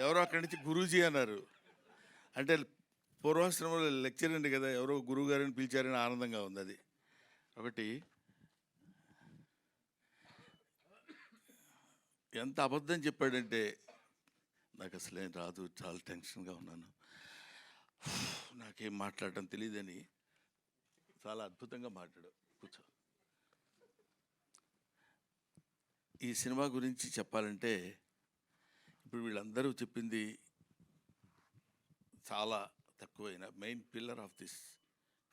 ఎవరో అక్కడి నుంచి గురూజీ అన్నారు. అంటే పూర్వాశ్రమంలో లెక్చర్ అండి కదా, ఎవరో గురువు గారిని పిలిచారని ఆనందంగా ఉంది. అది ఒకటి. ఎంత అబద్ధం చెప్పాడంటే నాకు అసలేం రాదు, చాలా టెన్షన్గా ఉన్నాను, నాకేం మాట్లాడటం తెలియదని చాలా అద్భుతంగా మాట్లాడు. కూర్చో. ఈ సినిమా గురించి చెప్పాలంటే ఇప్పుడు వీళ్ళందరూ చెప్పింది చాలా తక్కువైన main pillar of this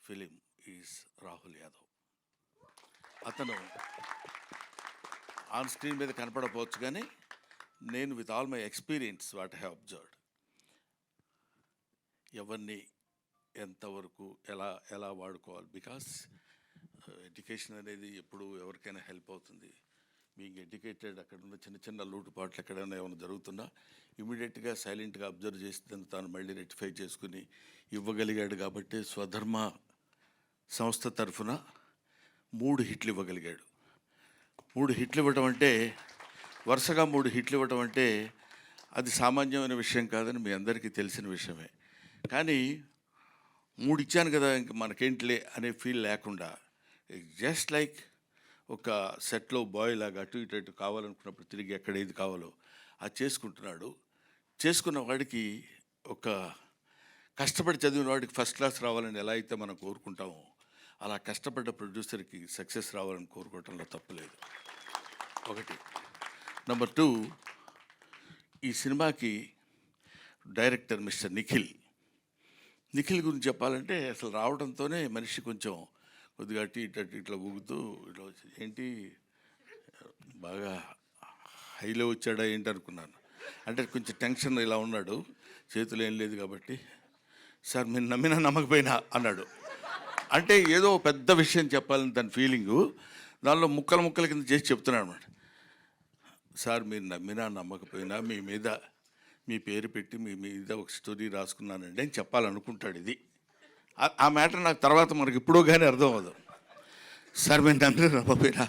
film is Rahul Yadav. అతను ఆన్ స్క్రీన్ మీద కనపడకపోవచ్చు, కానీ నేను with all my experience what I have observed, ఎవరిని ఎంతవరకు ఎలా వాడుకోవాలి. బికాస్ ఎడ్యుకేషన్ అనేది ఎప్పుడు ఎవరికైనా హెల్ప్ అవుతుంది. మీకు ఎడ్యుకేటెడ్ అక్కడ ఉన్న చిన్న చిన్న లోటుపాట్లు ఎక్కడైనా ఏమైనా జరుగుతున్నా ఇమీడియట్గా సైలెంట్గా అబ్జర్వ్ చేసి దాన్ని తాను మళ్ళీ రెక్టిఫై చేసుకుని ఇవ్వగలిగాడు. కాబట్టి స్వధర్మ సంస్థ తరఫున 3 హిట్లు ఇవ్వగలిగాడు. 3 హిట్లు ఇవ్వటం అంటే, వరుసగా 3 హిట్లు ఇవ్వటం అంటే అది సామాన్యమైన విషయం కాదని మీ అందరికీ తెలిసిన విషయమే. కానీ 3 ఇచ్చాను కదా ఇంక మనకేంటిలే అనే ఫీల్ లేకుండా, జస్ట్ లైక్ ఒక సెట్లో బాయ్ లాగా అటు ఇటు కావాలనుకున్నప్పుడు తిరిగి ఎక్కడ ఏది కావాలో అది చేసుకుంటున్నాడు. చేసుకున్న వాడికి, ఒక కష్టపడి చదివిన వాడికి ఫస్ట్ క్లాస్ రావాలని ఎలా అయితే మనం కోరుకుంటామో, అలా కష్టపడ్డ ప్రొడ్యూసర్కి సక్సెస్ రావాలని కోరుకోవటంలో తప్పులేదు. ఒకటి. నెంబర్ 2, ఈ సినిమాకి డైరెక్టర్ మిస్టర్ నిఖిల్ గురించి చెప్పాలంటే, అసలు రావడంతోనే మనిషి కొద్దిగా అటు ఇట్లా ఊగుతూ ఇట్లా వచ్చి, ఏంటి బాగా హైలో వచ్చాడా ఏంటి అనుకున్నాను. అంటే కొంచెం టెన్షన్ ఇలా ఉన్నాడు, చేతులు ఏం లేదు కాబట్టి, సార్ మీరు నమ్మినా నమ్మకపోయినా అన్నాడు. అంటే ఏదో పెద్ద విషయం చెప్పాలని తన ఫీలింగు, దానిలో ముక్కల కింద చేసి చెప్తున్నాడు అన్నమాట. సార్ మీరు నమ్మినా నమ్మకపోయినా మీ పేరు పెట్టి మీ మీద ఒక స్టోరీ రాసుకున్నానండి అని చెప్పాలనుకుంటాడు. ఇది ఆ మ్యాటర్ నాకు తర్వాత మనకి ఇప్పుడు కానీ అర్థం అవ్వదు. సార్ మీరు నమ్మినా నమ్మకపోయినా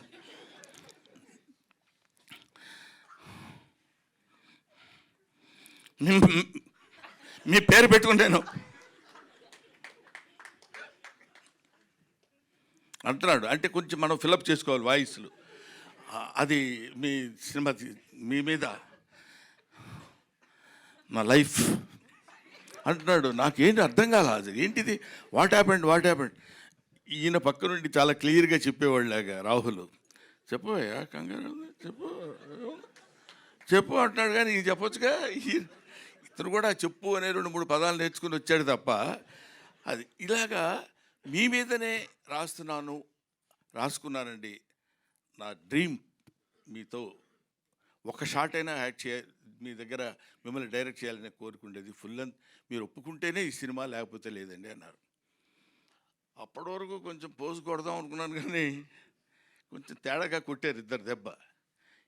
మీ పేరు పెట్టుకున్నాను అంటున్నాడు. అంటే కొంచెం మనం ఫిలప్ చేసుకోవాలి వాయిస్లు. అది మీ సినిమా మీ మీద నా లైఫ్ అంటున్నాడు. నాకేంటి అర్థం కాల, అది ఏంటిది, వాట్ హ్యాపెండ్. ఈయన పక్క నుండి చాలా క్లియర్గా చెప్పేవాళ్ళలాగా, రాహుల్ చెప్పవయ్యా కంగారు చెప్పు అంటున్నాడు. కానీ ఇది చెప్పొచ్చుగా, ఇతను కూడా చెప్పు అనే 2-3 పదాలు నేర్చుకుని వచ్చాడు తప్ప, అది ఇలాగా మీ మీదనే రాసుకున్నానండి. నా డ్రీమ్ మీతో ఒక షాట్ అయినా యాక్ట్ మీ దగ్గర మిమ్మల్ని డైరెక్ట్ చేయాలని కోరుకుండేది. ఫుల్ లెంత్ మీరు ఒప్పుకుంటేనే ఈ సినిమా, లేకపోతే లేదండి అన్నారు. అప్పటి వరకు కొంచెం పోజు కొడదాం అనుకున్నాను, కానీ కొంచెం తేడాగా కొట్టారు ఇద్దరు దెబ్బ.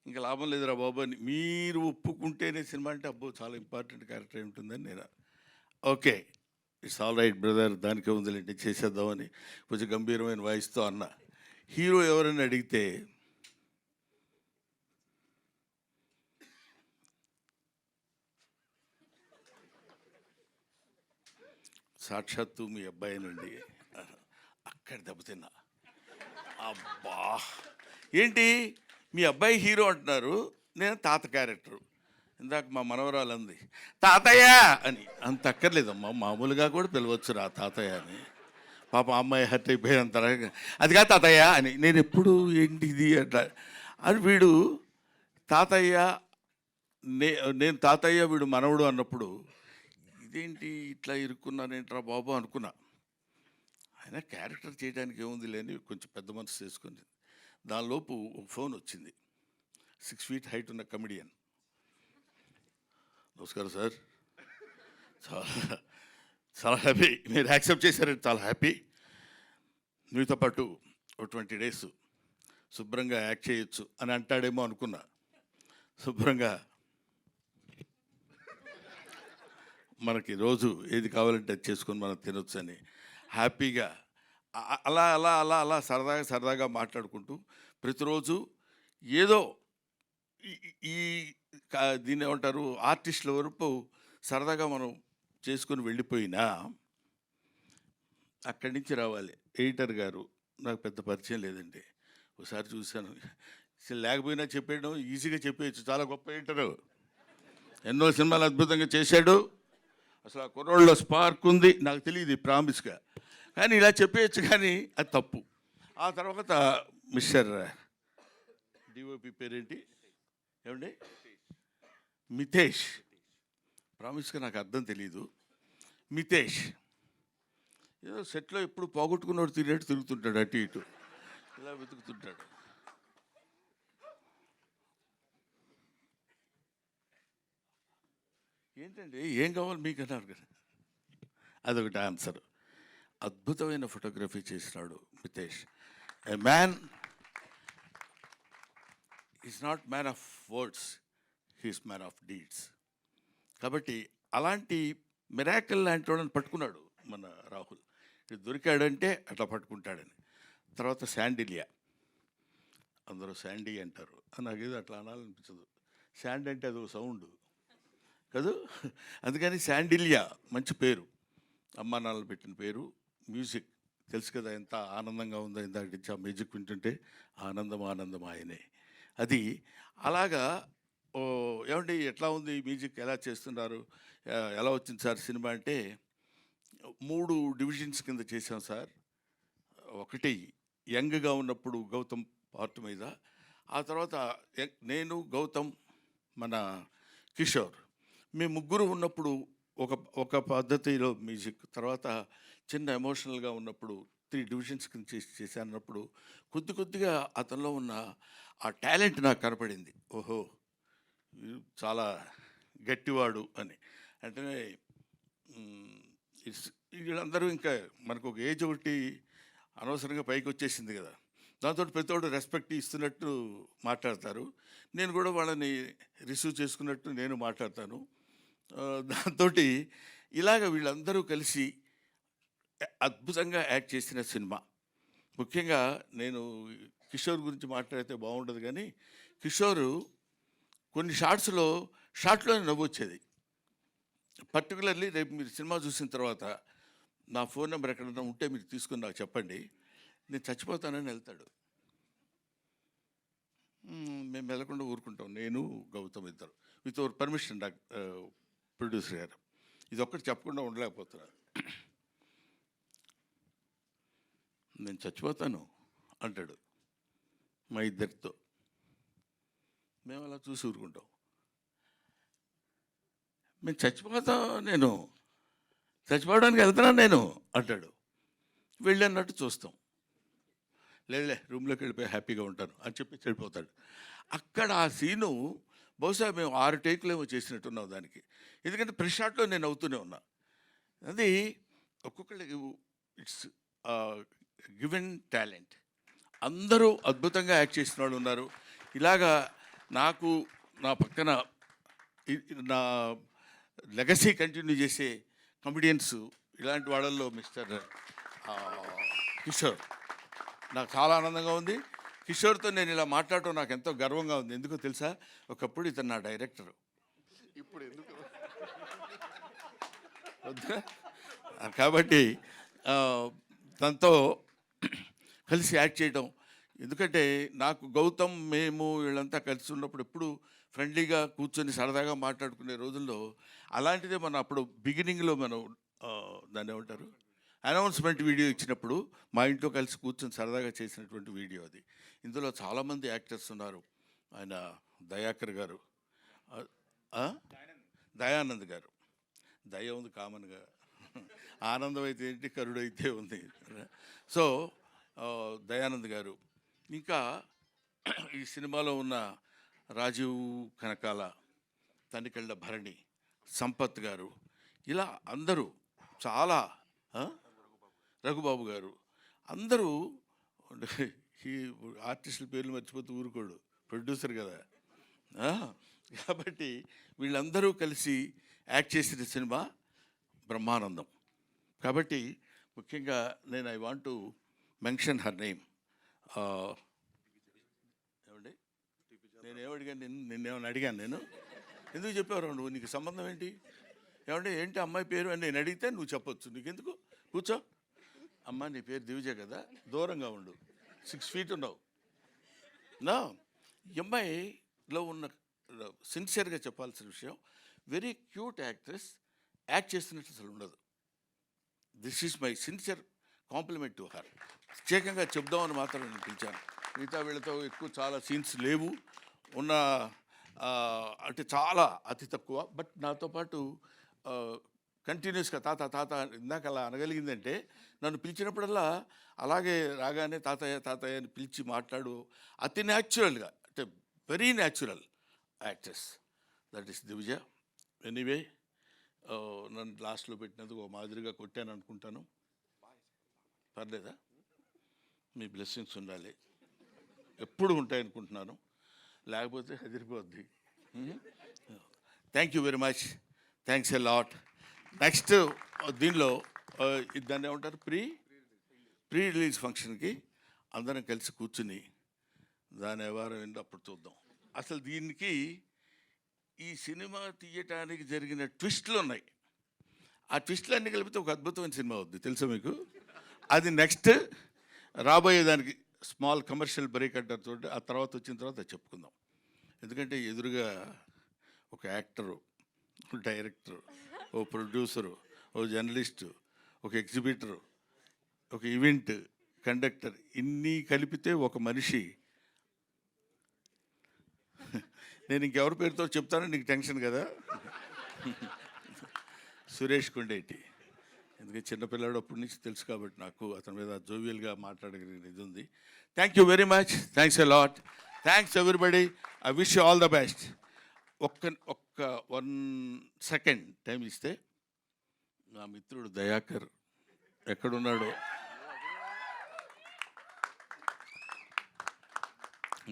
ఇంకా లాభం లేదురా బాబు అని, మీరు ఒప్పుకుంటేనే సినిమా అంటే అబ్బో చాలా ఇంపార్టెంట్ క్యారెక్టర్ ఉంటుందని నేను, okay it's all right brother, దానికే ఉందిలేండి చేసేద్దామని కొంచెం గంభీరమైన వాయిస్తో అన్న. హీరో ఎవరైనా అడిగితే సాక్షాత్తు మీ అబ్బాయినండి. అక్కడ దెబ్బతిన్నా. అబ్బా ఏంటి మీ అబ్బాయి హీరో అంటున్నారు, నేను తాత క్యారెక్టరు. ఇందాక మా మనవరాలు అంది తాతయ్య అని. అంత అక్కర్లేదమ్మా, మామూలుగా కూడా పిలవచ్చు రా తాతయ్య అని. పాప అమ్మాయి హర్ట్ అయిపోయినంత, అది కాదు తాతయ్య అని. నేను ఎప్పుడు ఏంటిది అట్లా అని, వీడు తాతయ్య నేను తాతయ్య వీడు మనవడు అన్నప్పుడు, ఇదేంటి ఇట్లా ఇరుక్కున్నానేంట్రా బాబు అనుకున్నా. ఆయన క్యారెక్టర్ చేయడానికి ఏముంది లేని కొంచెం పెద్ద మనసు చేసుకుంది. దానిలోపు ఒక ఫోన్ వచ్చింది. 6 feet హైట్ ఉన్న కమెడియన్. నమస్కారం సార్, చాలా హ్యాపీ మీరు యాక్సెప్ట్ చేశారంటే చాలా హ్యాపీ. మీతో పాటు ఒక 20 days శుభ్రంగా యాక్ట్ చేయొచ్చు అని అంటాడేమో అనుకున్నా. శుభ్రంగా మనకి రోజు ఏది కావాలంటే అది చేసుకొని మనం తినొచ్చు అని హ్యాపీగా అలా సరదాగా మాట్లాడుకుంటూ ప్రతిరోజు ఏదో ఈ దీన్ని ఏమంటారు ఆర్టిస్టుల వరకు సరదాగా మనం చేసుకొని వెళ్ళిపోయినా అక్కడి నుంచి రావాలి. ఎడిటర్ గారు నాకు పెద్ద పరిచయం లేదండి. ఒకసారి చూశాను, అసలు లేకపోయినా చెప్పేయడం ఈజీగా చెప్పేయచ్చు. చాలా గొప్ప ఎడిటరు, ఎన్నో సినిమాలు అద్భుతంగా చేశాడు. అసలు ఆ కుర్రోళ్ళలో స్పార్క్ ఉంది, నాకు తెలియదు ప్రామిస్గా, కానీ ఇలా చెప్పేయచ్చు, కానీ అది తప్పు. ఆ తర్వాత మిస్టర్ డిఓపి పేరేంటి ఏమండి, మితేష్. ప్రామిస్గా నాకు అర్థం తెలీదు. మితేష్ ఏదో సెట్లో ఎప్పుడు పోగొట్టుకున్నవాడు తిరిగేట్టు తిరుగుతుంటాడు, అటు ఇటు ఇలా వెతుకుతుంటాడు. ఏంటండి ఏం కావాలి మీకు అన్నారు కదా, అదొకటి ఆన్సర్. అద్భుతమైన ఫోటోగ్రఫీ చేసినాడు Mitesh. A man is not man of words, he's man of deeds. కాబట్టి అలాంటి మిరాకిల్ లాంటి వాళ్ళని పట్టుకున్నాడు మన రాహుల్. ఇది దొరికాడంటే అట్లా పట్టుకుంటాడని. తర్వాత శాండిలియా, అందరూ శాండీ అంటారు, నాకేదో అట్లా అనాలనిపించదు. శాండ్ అంటే అది ఒక సౌండ్ కాదు, అందుకని శాండిలియా మంచి పేరు, అమ్మా నాన్నలు పెట్టిన పేరు. మ్యూజిక్ తెలుసు కదా ఎంత ఆనందంగా ఉందో, ఇందాక నుంచి ఆ మ్యూజిక్ వింటుంటే ఆనందం ఆనందం ఆయనే. అది అలాగా. ఓ ఏమండి ఎట్లా ఉంది మ్యూజిక్, ఎలా చేస్తున్నారు, ఎలా వచ్చింది సార్ సినిమా అంటే 3 డివిజన్స్ కింద చేశాం సార్. ఒకటి యంగ్గా ఉన్నప్పుడు గౌతమ్ పార్ట్ మీద, ఆ తర్వాత నేను గౌతమ్ మన కిషోర్, మేము ముగ్గురు ఉన్నప్పుడు ఒక ఒక పద్ధతిలో మ్యూజిక్, తర్వాత చిన్న ఎమోషనల్గా ఉన్నప్పుడు 3 డివిజన్స్ కింద చేశానప్పుడు కొద్ది కొద్దిగా అతనిలో ఉన్న ఆ టాలెంట్ నాకు కనపడింది. ఓహో చాలా గట్టివాడు అని. అంటే వీళ్ళందరూ ఇంకా మనకు ఒక ఏజ్ ఒకటి అనవసరంగా పైకి వచ్చేసింది కదా, దాంతో ప్రతి ఒక్కరు రెస్పెక్ట్ ఇస్తున్నట్టు మాట్లాడతారు. నేను కూడా వాళ్ళని రిసీవ్ చేసుకున్నట్టు నేను మాట్లాడతాను. దాంతో ఇలాగ వీళ్ళందరూ కలిసి అద్భుతంగా యాక్ట్ చేసిన సినిమా. ముఖ్యంగా నేను కిషోర్ గురించి మాట్లాడితే బాగుండదు, కానీ కిషోరు కొన్ని షార్ట్లోనే నవ్వు వచ్చేది. పర్టికులర్లీ రేపు మీరు సినిమా చూసిన తర్వాత నా ఫోన్ నెంబర్ ఎక్కడన్నా ఉంటే మీరు తీసుకుని నాకు చెప్పండి, నేను చచ్చిపోతానని వెళ్తాడు. మేము వెళ్ళకుండా ఊరుకుంటాం, నేను గౌతమ్ ఇద్దరు, విత్ అవర్ పర్మిషన్. ప్రొడ్యూసర్ గారు ఇది ఒక్కటి చెప్పకుండా ఉండలేకపోతున్నారు. నేను చచ్చిపోతాను అంటాడు మా ఇద్దరితో. మేము అలా చూసి ఊరుకుంటాం. మేము చచ్చిపోతాం, నేను చచ్చిపోవడానికి వెళ్తున్నాను నేను అంటాడు. వెళ్ళన్నట్టు చూస్తాం. లేదులే రూమ్లోకి వెళ్ళిపోయి హ్యాపీగా ఉంటాను అని చెప్పి వెళ్ళిపోతాడు. అక్కడ ఆ సీను బహుశా మేము 6 టేకులు ఏమో చేసినట్టున్నాం దానికి, ఎందుకంటే ప్రెస్ షాట్లో నేను అవుతూనే ఉన్నా. అది ఒక్కొక్కళ్ళకి ఇట్స్ గివెన్ టాలెంట్. అందరూ అద్భుతంగా యాక్ట్ చేసిన వాళ్ళు ఉన్నారు. ఇలాగా నాకు నా పక్కన నా లెగసీ కంటిన్యూ చేసే కమెడియన్స్ ఇలాంటి వాళ్ళల్లో మిస్టర్ కిషోర్ నాకు చాలా ఆనందంగా ఉంది. కిషోర్తో నేను ఇలా మాట్లాడటం నాకు ఎంతో గర్వంగా ఉంది. ఎందుకో తెలుసా, ఒకప్పుడు ఇతను నా డైరెక్టరు, ఇప్పుడు ఎందుకు కాబట్టి తనతో కలిసి యాక్ట్ చేయడం. ఎందుకంటే నాకు గౌతమ్ మేము వీళ్ళంతా కలిసి ఉన్నప్పుడు ఎప్పుడు ఫ్రెండ్లీగా కూర్చొని సరదాగా మాట్లాడుకునే రోజుల్లో అలాంటిదే మనం అప్పుడు బిగినింగ్లో మనం దాన్ని ఏమంటారు అనౌన్స్మెంట్ వీడియో ఇచ్చినప్పుడు మా ఇంట్లో కలిసి కూర్చొని సరదాగా చేసినటువంటి వీడియో అది. ఇందులో చాలామంది యాక్టర్స్ ఉన్నారు. ఆయన దయాకర్ గారు, దయానంద్ గారు, దయ ఉంది కామన్గా, ఆనందం అయితే ఏంటి, కరుడు అయితే ఉంది. సో దయానంద్ గారు, ఇంకా ఈ సినిమాలో ఉన్న రాజీవ్ కనకాల, తనికెళ్ళ భరణి, సంపత్ గారు, ఇలా అందరూ చాలా, రఘుబాబు గారు, అందరూ ఈ ఆర్టిస్టుల పేర్లు మర్చిపోతూ ఊరుకోడు, ప్రొడ్యూసర్ కదా. కాబట్టి వీళ్ళందరూ కలిసి యాక్ట్ చేసిన సినిమా బ్రహ్మానందం. కాబట్టి ముఖ్యంగా నేను I want to mention her name. ఏమండి, నేనేమడిగాను, నిన్నేమని అడిగాను నేను? ఎందుకు చెప్పావు నువ్వు? నీకు సంబంధం ఏంటి? ఏమంటే ఏంటి అమ్మాయి పేరు అని నేను అడిగితే నువ్వు చెప్పొచ్చు. నీకెందుకు? కూర్చో. అమ్మ నీ పేరు దివిజ కదా, దూరంగా ఉండు, 6 feet ఉన్నావు. నా ఈ అమ్మాయిలో ఉన్న సిన్సియర్గా చెప్పాల్సిన విషయం, వెరీ క్యూట్ యాక్ట్రెస్, యాక్ట్ చేస్తున్నట్టు అసలు ఉండదు. This is my sincere compliment to her. ప్రత్యేకంగా చెప్దామని మాత్రం నేను పిలిచాను. మిగతా వీళ్ళతో ఎక్కువ చాలా సీన్స్ లేవు, ఉన్న అంటే చాలా అతి తక్కువ. బట్ నాతో పాటు కంటిన్యూస్గా తాత తాత ఇందాక అలా అనగలిగిందంటే, నన్ను పిలిచినప్పుడల్లా అలాగే రాగానే తాతయ్య తాతయ్య అని పిలిచి మాట్లాడు, అతి న్యాచురల్గా, అంటే very natural actress. That is Divija. Anyway, నన్ను లాస్ట్లో పెట్టినందుకు ఓ మాదిరిగా కొట్టాను అనుకుంటాను. పర్లేదా? మీ బ్లెస్సింగ్స్ ఉండాలి, ఎప్పుడు ఉంటాయనుకుంటున్నాను, లేకపోతే హెదిరిపోద్ది. Thank you very much, thanks a lot. Next దీనిలో దాన్ని ఏమంటారు, ప్రీ రిలీజ్ ఫంక్షన్కి అందరం కలిసి కూర్చుని దాని వ్యవహారం ఏంటో అప్పుడు చూద్దాం. అసలు దీనికి ఈ సినిమా తీయటానికి జరిగిన ట్విస్టులు ఉన్నాయి. ఆ ట్విస్టులు అన్నీ కలిపితే ఒక అద్భుతమైన సినిమా అవుద్ది, తెలుసా మీకు? అది నెక్స్ట్ రాబోయేదానికి స్మాల్ కమర్షియల్ బ్రేక్ అంటారు చూడండి, ఆ తర్వాత వచ్చిన తర్వాత అది చెప్పుకుందాం. ఎందుకంటే ఎదురుగా ఒక యాక్టరు, డైరెక్టరు, ఓ ప్రొడ్యూసరు, ఓ జర్నలిస్టు, ఒక ఎగ్జిబిటరు, ఒక ఈవెంట్ కండక్టర్, ఇన్ని కలిపితే ఒక మనిషి. నేను ఇంకెవరి పేరుతో చెప్తానో నీకు టెన్షన్ కదా. సురేష్ కొండేటి. ఎందుకంటే చిన్నపిల్లాడు అప్పటి నుంచి తెలుసు కాబట్టి నాకు అతని మీద జోవియల్గా మాట్లాడగలిగిన ఇది ఉంది. Thank you very much, thanks a lot, thanks everybody. I wish you all the best. ఒక్క 1 second టైం ఇస్తే నా మిత్రుడు దయాకర్ ఎక్కడున్నాడో,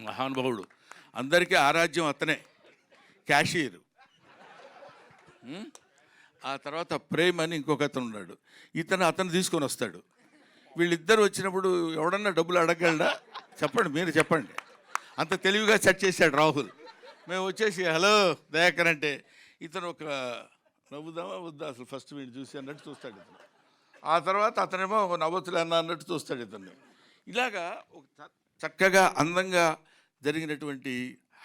మహానుభావుడు, అందరికీ ఆరాధ్యం అతనే, క్యాషియర్. ఆ తర్వాత ప్రేమ్ అని ఇంకొక అతను ఉన్నాడు, అతను తీసుకొని వస్తాడు. వీళ్ళిద్దరు వచ్చినప్పుడు ఎవడన్నా డబ్బులు అడగలడా? చెప్పండి, మీరు చెప్పండి. అంత తెలివిగా సెట్ చేశాడు రాహుల్. మేము వచ్చేసి హలో దయాకర్ అంటే ఇతను ఒక నవ్వుదామా వద్దా అసలు ఫస్ట్ వీడు చూసి అన్నట్టు చూస్తాడు ఇతను. ఆ తర్వాత అతనేమో నవ్వొచ్చులే అన్నట్టు చూస్తాడు ఇతన్ని. ఇలాగా ఒక చక్కగా అందంగా జరిగినటువంటి,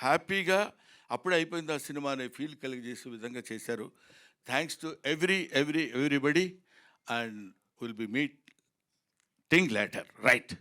హ్యాపీగా అప్పుడే అయిపోయింది ఆ సినిమా అనే ఫీల్ కలిగజేసే విధంగా చేశారు. Thanks to everybody, and will be meeting later, right?